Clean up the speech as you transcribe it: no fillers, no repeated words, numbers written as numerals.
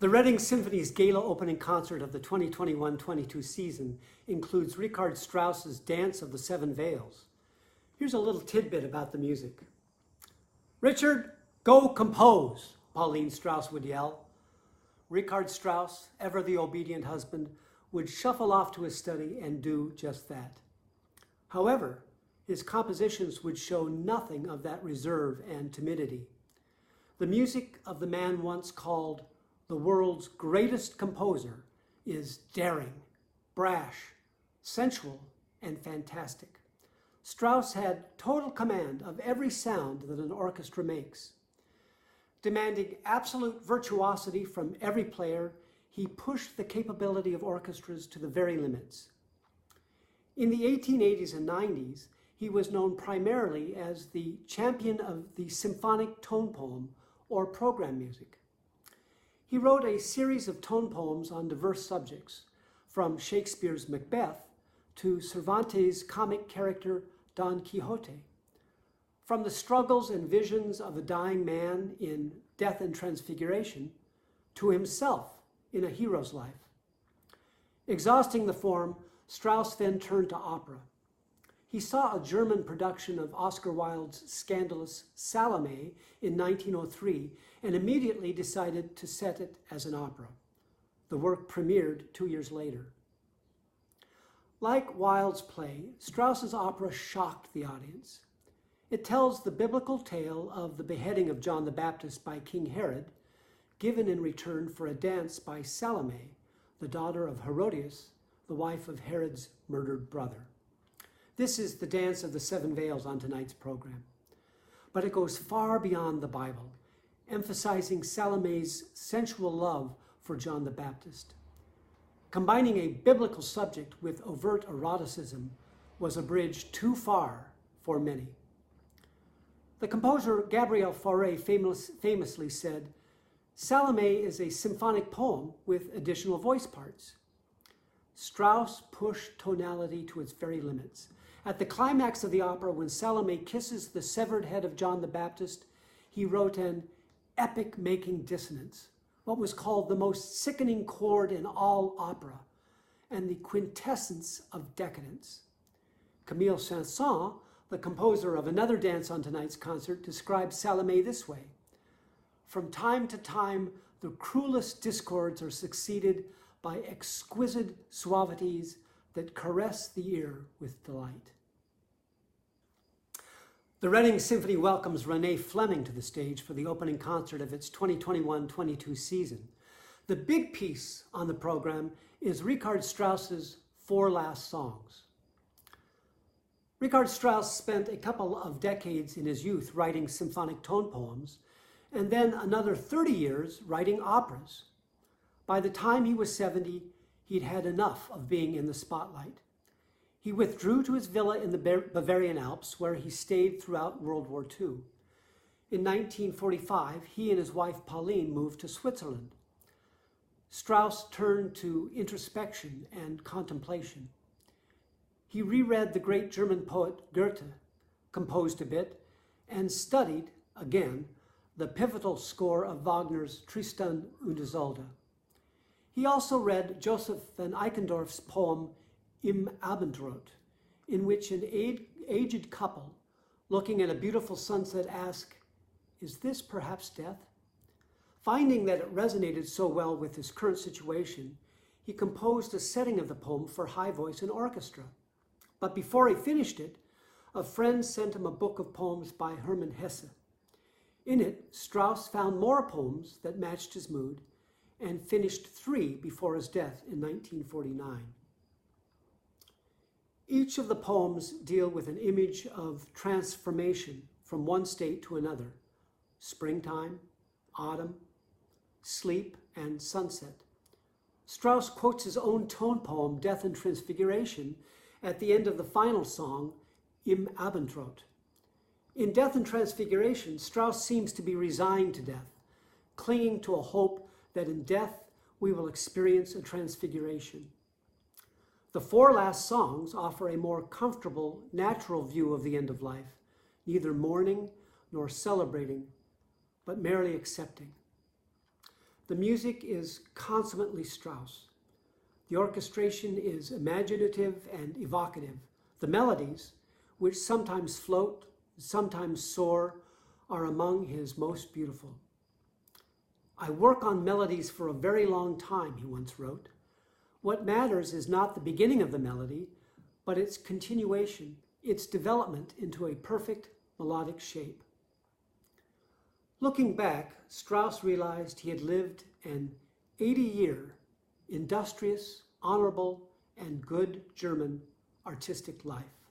The Reading Symphony's gala opening concert of the 2021-22 season includes Richard Strauss's Dance of the Seven Veils. Here's a little tidbit about the music. "Richard, go compose," Pauline Strauss would yell. Richard Strauss, ever the obedient husband, would shuffle off to his study and do just that. However, his compositions would show nothing of that reserve and timidity. The music of the man once called the world's greatest composer is daring, brash, sensual, and fantastic. Strauss had total command of every sound that an orchestra makes. Demanding absolute virtuosity from every player, he pushed the capability of orchestras to the very limits. In the 1880s and 90s, he was known primarily as the champion of the symphonic tone poem or program music. He wrote a series of tone poems on diverse subjects, from Shakespeare's Macbeth to Cervantes' comic character Don Quixote, from the struggles and visions of a dying man in Death and Transfiguration to himself in A Hero's Life. Exhausting the form, Strauss then turned to opera. He saw a German production of Oscar Wilde's scandalous Salome in 1903 and immediately decided to set it as an opera. The work premiered 2 years later. Like Wilde's play, Strauss's opera shocked the audience. It tells the biblical tale of the beheading of John the Baptist by King Herod, given in return for a dance by Salome, the daughter of Herodias, the wife of Herod's murdered brother. This is the Dance of the Seven Veils on tonight's program. But it goes far beyond the Bible, emphasizing Salome's sensual love for John the Baptist. Combining a biblical subject with overt eroticism was a bridge too far for many. The composer Gabriel Fauré famously said, "Salome is a symphonic poem with additional voice parts." Strauss pushed tonality to its very limits. At the climax of the opera, when Salome kisses the severed head of John the Baptist, he wrote an epic-making dissonance, what was called the most sickening chord in all opera, and the quintessence of decadence. Camille Saint-Saëns, the composer of another dance on tonight's concert, describes Salome this way: "From time to time, the cruelest discords are succeeded by exquisite suavities that caress the ear with delight." The Reading Symphony welcomes Renée Fleming to the stage for the opening concert of its 2021-22 season. The big piece on the program is Richard Strauss's Four Last Songs. Richard Strauss spent a couple of decades in his youth writing symphonic tone poems, and then another 30 years writing operas. By the time he was 70, he'd had enough of being in the spotlight. He withdrew to his villa in the Bavarian Alps, where he stayed throughout World War II. In 1945, he and his wife Pauline moved to Switzerland. Strauss turned to introspection and contemplation. He reread the great German poet Goethe, composed a bit, and studied, again, the pivotal score of Wagner's Tristan und Isolde. He also read Joseph van Eichendorff's poem Im Abendrot, in which an aged couple looking at a beautiful sunset ask, "Is this perhaps death?" Finding that it resonated so well with his current situation, he composed a setting of the poem for high voice and orchestra. But before he finished it, a friend sent him a book of poems by Hermann Hesse. In it, Strauss found more poems that matched his mood and finished 3 before his death in 1949. Each of the poems deal with an image of transformation from one state to another: springtime, autumn, sleep, and sunset. Strauss quotes his own tone poem, Death and Transfiguration, at the end of the final song, Im Abendrot. In Death and Transfiguration, Strauss seems to be resigned to death, clinging to a hope that in death we will experience a transfiguration. The 4 last songs offer a more comfortable, natural view of the end of life, neither mourning nor celebrating, but merely accepting. The music is consummately Strauss. The orchestration is imaginative and evocative. The melodies, which sometimes float, sometimes soar, are among his most beautiful. "I work on melodies for a very long time," he once wrote. "What matters is not the beginning of the melody, but its continuation, its development into a perfect melodic shape." Looking back, Strauss realized he had lived an 80-year, industrious, honorable, and good German artistic life.